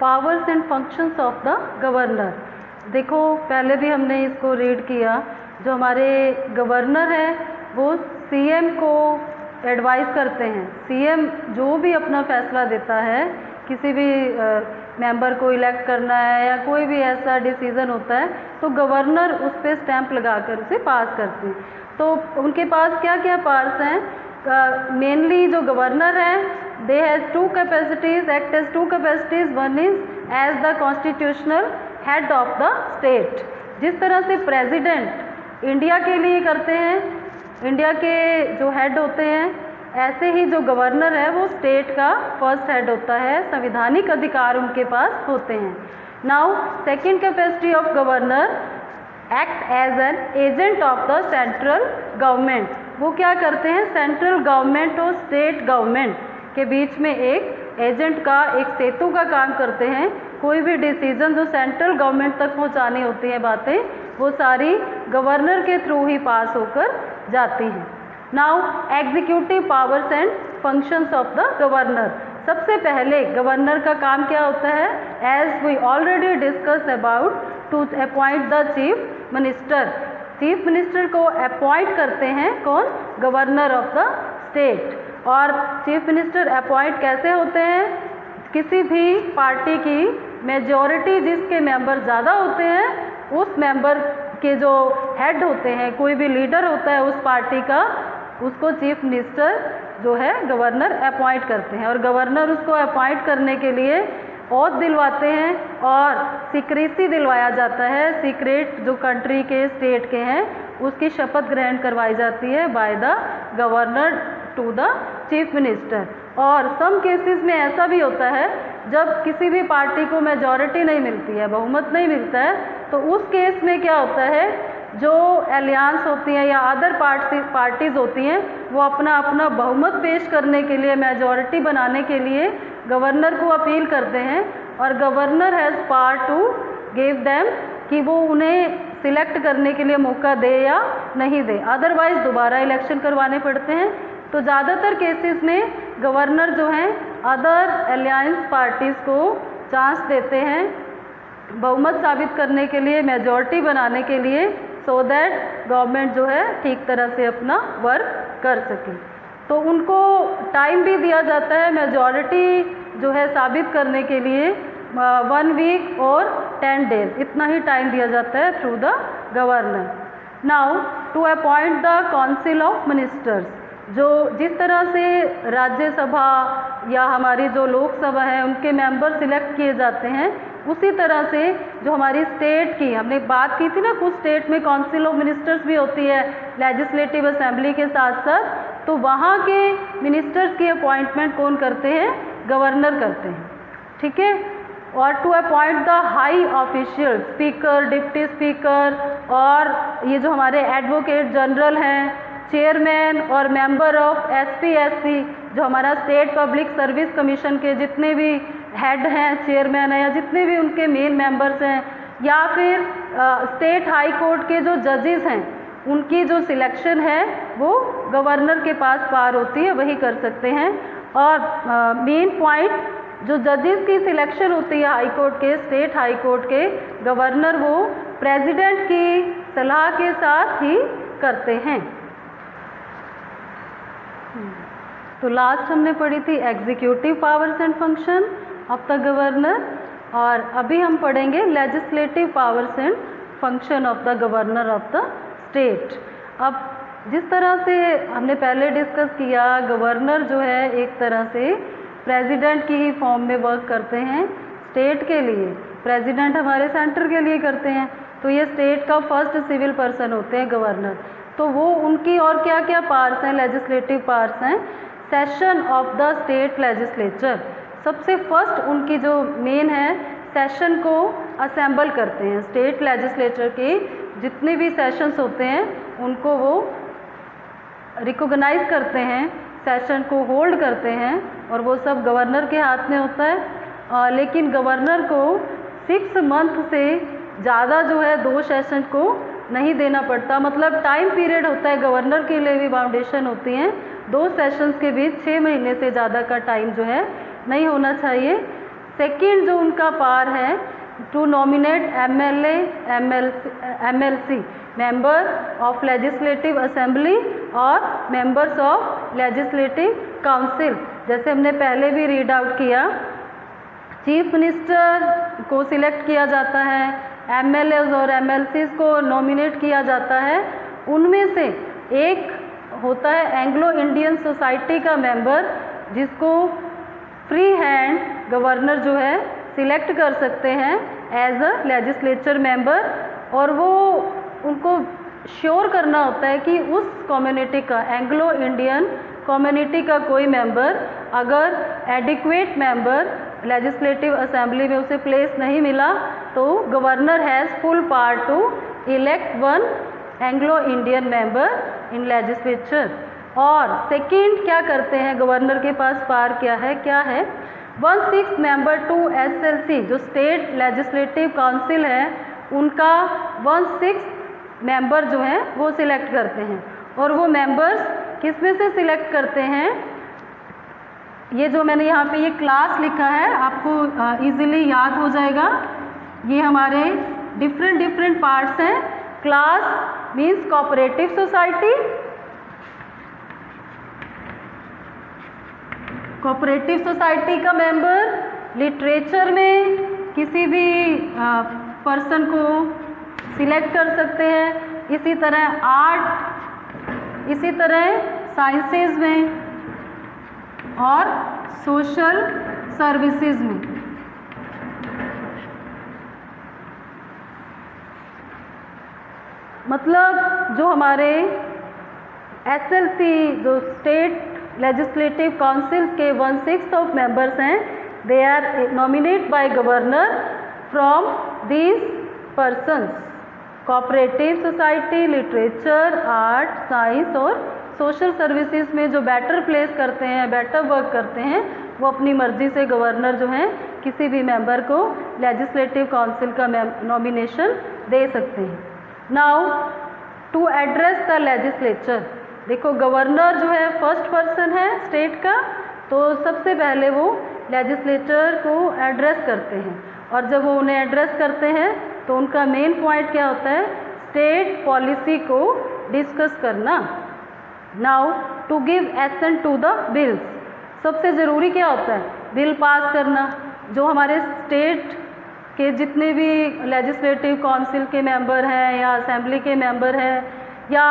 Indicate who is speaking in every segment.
Speaker 1: Powers and functions of the governor. देखो पहले भी हमने इसको रीड किया। जो हमारे गवर्नर हैं वो सीएम को एडवाइस करते हैं। सीएम जो भी अपना फैसला देता है, किसी भी मेंबर को इलेक्ट करना है या कोई भी ऐसा डिसीज़न होता है, तो गवर्नर उस पर स्टैंप लगाकर उसे पास करते हैं। तो उनके पास क्या क्या पावर्स हैं? मेनली जो गवर्नर हैं they has two capacities, act as two capacities. One is as the constitutional head of the state. जिस तरह से प्रेसिडेंट इंडिया के लिए करते हैं, इंडिया के जो हेड होते हैं, ऐसे ही जो गवर्नर है वो स्टेट का फर्स्ट हेड होता है। संवैधानिक अधिकार उनके पास होते हैं। Now second capacity of governor, act as an agent of the central government. वो क्या करते हैं? सेंट्रल गवर्नमेंट और स्टेट गवर्नमेंट के बीच में एक एजेंट का, एक सेतु का काम करते हैं। कोई भी डिसीजन जो सेंट्रल गवर्नमेंट तक पहुंचानी होती है बातें, वो सारी गवर्नर के थ्रू ही पास होकर जाती हैं। Now executive powers and functions of the governor. सबसे पहले गवर्नर का काम क्या होता है? As we already discuss about, to appoint the chief minister. Chief minister को अपॉइंट करते हैं कौन? Governor of the state. और चीफ मिनिस्टर अपॉइंट कैसे होते हैं? किसी भी पार्टी की मेजॉरिटी जिसके मेंबर ज़्यादा होते हैं, उस मेंबर के जो हेड होते हैं, कोई भी लीडर होता है उस पार्टी का, उसको चीफ मिनिस्टर जो है गवर्नर अपॉइंट करते हैं। और गवर्नर उसको अपॉइंट करने के लिए ओथ दिलवाते हैं और सीक्रेसी दिलवाया जाता है। सीक्रेट जो कंट्री के, स्टेट के हैं, उसकी शपथ ग्रहण करवाई जाती है by the governor to the chief minister. और सम केसेस में ऐसा भी होता है जब किसी भी पार्टी को मेजॉरिटी नहीं मिलती है, बहुमत नहीं मिलता है, तो उस केस में क्या होता है, जो एलियांस होती हैं या अदर पार्टीज़ होती हैं, वो अपना अपना बहुमत पेश करने के लिए, मेजॉरिटी बनाने के लिए गवर्नर को अपील करते हैं। और governor has power to give them, कि वो उन्हें सिलेक्ट करने के लिए मौका दे या नहीं दे, अदरवाइज़ दोबारा इलेक्शन करवाने पड़ते हैं। तो ज़्यादातर केसेस में गवर्नर जो हैं अदर एलियांस पार्टीज़ को चांस देते हैं बहुमत साबित करने के लिए, मेजॉरिटी बनाने के लिए, सो दैट गवर्नमेंट जो है ठीक तरह से अपना वर्क कर सके। तो उनको टाइम भी दिया जाता है मेजॉरिटी जो है साबित करने के लिए, 1 वीक और 10 डेज, इतना ही टाइम दिया जाता है through the governor. Now to appoint the council of ministers. जो जिस तरह से राज्यसभा या हमारी जो लोकसभा है उनके मेंबर सिलेक्ट किए जाते हैं, उसी तरह से जो हमारी स्टेट की हमने बात की थी ना, कुछ स्टेट में काउंसिल ऑफ मिनिस्टर्स भी होती है लेजिस्लेटिव असेंबली के साथ साथ, तो वहाँ के मिनिस्टर्स की अपॉइंटमेंट कौन करते हैं? गवर्नर करते हैं। ठीक है। और to appoint the high official, speaker, deputy speaker, और ये जो हमारे एडवोकेट जनरल हैं, चेयरमैन और मेंबर ऑफ SPSC, जो हमारा स्टेट पब्लिक सर्विस कमीशन के जितने भी हेड हैं, चेयरमैन हैं, या जितने भी उनके मेन मेंबर्स हैं, या फिर स्टेट हाई कोर्ट के जो जजेस हैं, उनकी जो सिलेक्शन है वो गवर्नर के पास पावर होती है, वही कर सकते हैं। और मेन पॉइंट, जो जजेस की सिलेक्शन होती है हाई कोर्ट के, स्टेट हाई कोर्ट के, गवर्नर वो प्रेसिडेंट की सलाह के साथ ही करते हैं। तो लास्ट हमने पढ़ी थी executive powers and function of the governor, और अभी हम पढ़ेंगे legislative powers and function of the governor of the state. अब जिस तरह से हमने पहले डिस्कस किया, गवर्नर जो है एक तरह से प्रेसिडेंट की ही फॉर्म में वर्क करते हैं स्टेट के लिए। प्रेसिडेंट हमारे सेंटर के लिए करते हैं, तो ये स्टेट का फर्स्ट सिविल पर्सन होते हैं गवर्नर। तो वो उनकी और क्या क्या पावर्स हैं, लेजिस्लेटिव पावर्स हैं। Session of the state legislature, सबसे फर्स्ट उनकी जो मेन है, सेशन को असेंबल करते हैं। स्टेट लेजिस्लेचर के जितने भी सेशंस होते हैं उनको वो रिकॉग्नाइज करते हैं, सेशन को होल्ड करते हैं, और वो सब गवर्नर के हाथ में होता है। लेकिन गवर्नर को 6 मंथ से ज़्यादा जो है 2 सेशन को नहीं देना पड़ता, मतलब टाइम पीरियड होता है गवर्नर के लिए भी, बाउंडेशन होती हैं 2 सेशंस के बीच 6 महीने से ज़्यादा का टाइम जो है नहीं होना चाहिए। सेकंड जो उनका पावर है to nominate MLA MLC member of legislative assembly और मेंबर्स ऑफ लेजिस्लेटिव काउंसिल। जैसे हमने पहले भी रीड आउट किया, चीफ मिनिस्टर को सिलेक्ट किया जाता है, MLAs और MLCs को नॉमिनेट किया जाता है। उनमें से एक होता है एंग्लो इंडियन सोसाइटी का मेंबर, जिसको फ्री हैंड गवर्नर जो है सिलेक्ट कर सकते हैं एज अ लेजिस्लेचर मेंबर, और वो उनको श्योर करना होता है कि उस कम्युनिटी का, एंग्लो इंडियन कम्युनिटी का कोई मेंबर अगर एडिक्वेट मेंबर लेजिस्लेटिव असेंबली में उसे प्लेस नहीं मिला तो governor has full power to elect one Anglo Indian member in legislature. और सेकंड क्या करते हैं, गवर्नर के पास पावर क्या है 1/6 मेंबर टू SLC जो स्टेट लेजिस्लेटिव काउंसिल है, उनका 1/6 मेंबर जो है वो सिलेक्ट करते हैं। और वो मेंबर्स किस में से सिलेक्ट करते हैं, ये जो मैंने यहाँ पे ये क्लास लिखा है आपको इजीली याद हो जाएगा। ये हमारे डिफरेंट पार्ट्स हैं। Class means cooperative society, cooperative society का मेंबर, लिटरेचर में किसी भी पर्सन को सिलेक्ट कर सकते हैं, इसी तरह आर्ट, इसी तरह साइंसेज में और सोशल सर्विसेज में। मतलब जो हमारे SLC जो स्टेट लेजिस्लेटिव काउंसिल के 1/6 ऑफ मेंबर्स हैं, they are nominate by governor from these persons, cooperative society, literature, art, science और सोशल सर्विसेज में जो बेटर प्लेस करते हैं, बेटर वर्क करते हैं, वो अपनी मर्जी से गवर्नर जो हैं किसी भी मेंबर को लेजिस्लेटिव काउंसिल का नॉमिनेशन दे सकते हैं। Now to address the legislature, देखो गवर्नर जो है फर्स्ट पर्सन है स्टेट का, तो सबसे पहले वो लेजिस्लेचर को एड्रेस करते हैं, और जब वो उन्हें एड्रेस करते हैं तो उनका मेन पॉइंट क्या होता है, स्टेट पॉलिसी को डिस्कस करना। Now to give assent to the bills, सबसे ज़रूरी क्या होता है, बिल पास करना। जो हमारे स्टेट के जितने भी लेजिस्लेटिव काउंसिल के मेंबर हैं या असेंबली के मेंबर हैं या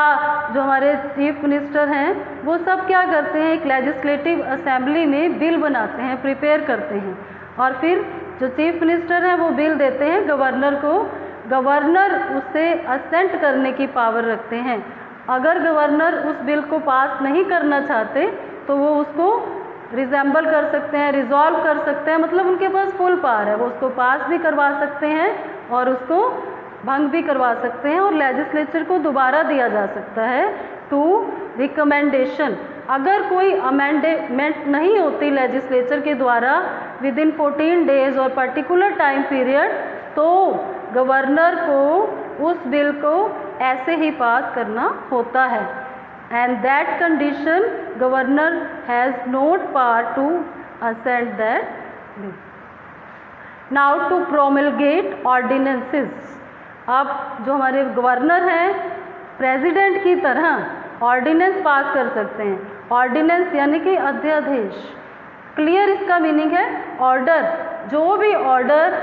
Speaker 1: जो हमारे चीफ मिनिस्टर हैं, वो सब क्या करते हैं, एक लेजिस्लेटिव असेंबली में बिल बनाते हैं, प्रिपेयर करते हैं, और फिर जो चीफ मिनिस्टर हैं वो बिल देते हैं गवर्नर को। गवर्नर उससे असेंट करने की पावर रखते हैं। अगर गवर्नर उस बिल को पास नहीं करना चाहते तो वो उसको रिजेंबल कर सकते हैं, रिजॉल्व कर सकते हैं, मतलब उनके पास फुल पावर है, वो उसको पास भी करवा सकते हैं और उसको भंग भी करवा सकते हैं, और लेजिस्लेचर को दोबारा दिया जा सकता है टू रिकमेंडेशन। अगर कोई अमेंडमेंट नहीं होती लेजिस्लेचर के द्वारा विद इन 14 डेज और पर्टिकुलर टाइम पीरियड, तो गवर्नर को उस बिल को ऐसे ही पास करना होता है, and that condition governor has not power to assent that bill. Now to promulgate ordinances, अब जो हमारे गवर्नर हैं प्रेसिडेंट की तरह ऑर्डिनेंस पास कर सकते हैं। ऑर्डिनेंस यानी कि अध्यादेश, क्लियर इसका मीनिंग है ऑर्डर। जो भी ऑर्डर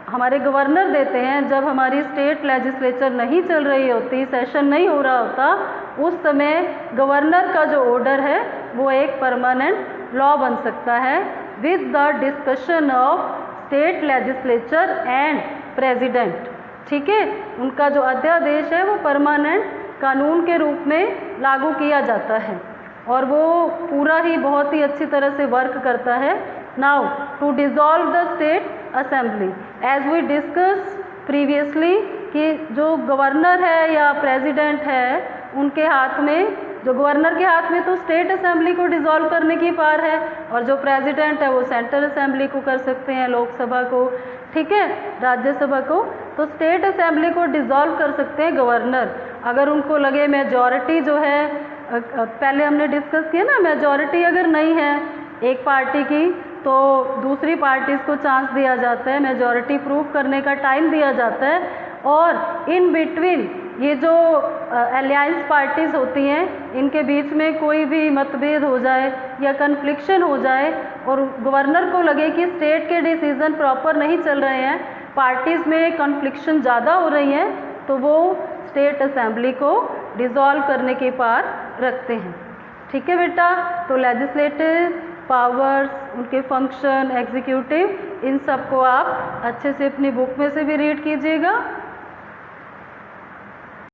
Speaker 1: हमारे गवर्नर देते हैं, जब हमारी स्टेट लेजिस्लेचर नहीं चल रही होती, सेशन नहीं हो रहा होता, उस समय गवर्नर का जो ऑर्डर है वो एक परमानेंट लॉ बन सकता है with the discussion of state legislature and president. ठीक है, उनका जो अध्यादेश है वो परमानेंट कानून के रूप में लागू किया जाता है और वो पूरा ही बहुत ही अच्छी तरह से वर्क करता है। Now to dissolve the state assembly, as we discuss previously कि जो गवर्नर है या प्रेसिडेंट है उनके हाथ में, जो गवर्नर के हाथ में तो स्टेट असेंबली को डिसॉल्व करने की पावर है, और जो प्रेसिडेंट है वो सेंट्रल असेंबली को कर सकते हैं, लोकसभा को, ठीक है, राज्यसभा को। तो स्टेट असेंबली को डिसॉल्व कर सकते हैं गवर्नर, अगर उनको लगे मेजॉरिटी जो है, पहले हमने डिस्कस किया ना, मेजॉरिटी अगर नहीं है एक पार्टी की, तो दूसरी पार्टीज़ को चांस दिया जाता है, मेजॉरिटी प्रूव करने का टाइम दिया जाता है, और इन बिटवीन ये जो अलायंस पार्टीज़ होती हैं इनके बीच में कोई भी मतभेद हो जाए या कन्फ्लिक्शन हो जाए और गवर्नर को लगे कि स्टेट के डिसीज़न प्रॉपर नहीं चल रहे हैं, पार्टीज़ में कन्फ्लिक्शन ज़्यादा हो रही हैं, तो वो स्टेट असेंबली को डिसॉल्व करने के पार रखते हैं। ठीक है बेटा, तो लेजिस्लेटिव पावर्स, उनके फंक्शन, एग्जीक्यूटिव, इन सब को आप अच्छे से अपनी बुक में से भी रीड कीजिएगा